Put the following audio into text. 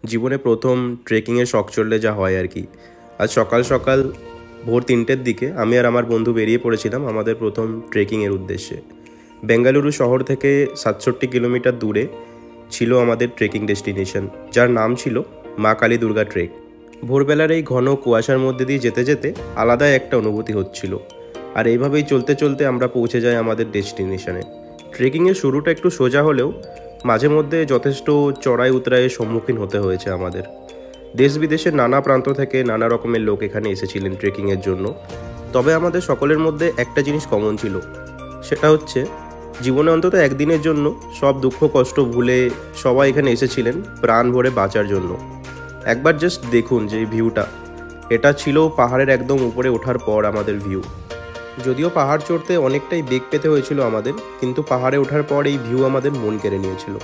জীবনে প্রথম ট্রেকিংয়ে শখ চললে যা হয় আর কি। আজ সকাল সকাল ভোর ৩টের দিকে আমি আর আমার বন্ধু বেরিয়ে পড়েছিলাম আমাদের প্রথম ট্রেকিংয়ের উদ্দেশ্যে। বেঙ্গালুরু শহর থেকে ৬৭ কিলোমিটার দূরে ছিল আমাদের ট্রেকিং ডেস্টিনেশন, যার নাম ছিল মা কালী দুর্গা ট্রেক। ভোরবেলার এই ঘন কুয়াশার মধ্যে দিয়ে যেতে যেতে আলাদাই একটা অনুভূতি হচ্ছিল। আর এইভাবেই চলতে চলতে আমরা পৌঁছে যাই আমাদের ডেস্টিনেশনে। ট্রেকিংয়ের শুরুটা একটু সোজা হলেও মাঝে মধ্যে যথেষ্ট চড়াই উতরাইয়ের সম্মুখীন হতে হয়েছে আমাদের। দেশ বিদেশের নানা প্রান্ত থেকে নানা রকমের লোক এখানে এসেছিলেন ট্রেকিংয়ের জন্য। তবে আমাদের সকলের মধ্যে একটা জিনিস কমন ছিল, সেটা হচ্ছে জীবনে অন্তত একদিনের জন্য সব দুঃখ কষ্ট ভুলে সবাই এখানে এসেছিলেন প্রাণ ভরে বাঁচার জন্য। একবার জাস্ট দেখুন যে ভিউটা, এটা ছিল পাহাড়ের একদম উপরে ওঠার পর আমাদের ভিউ। যদিও পাহাড় চড়তে অনেকটাই বেগ পেতে হয়েছিল আমাদের, কিন্তু পাহাড়ে ওঠার পর এই ভিউ আমাদের মন কেড়ে নিয়েছিল।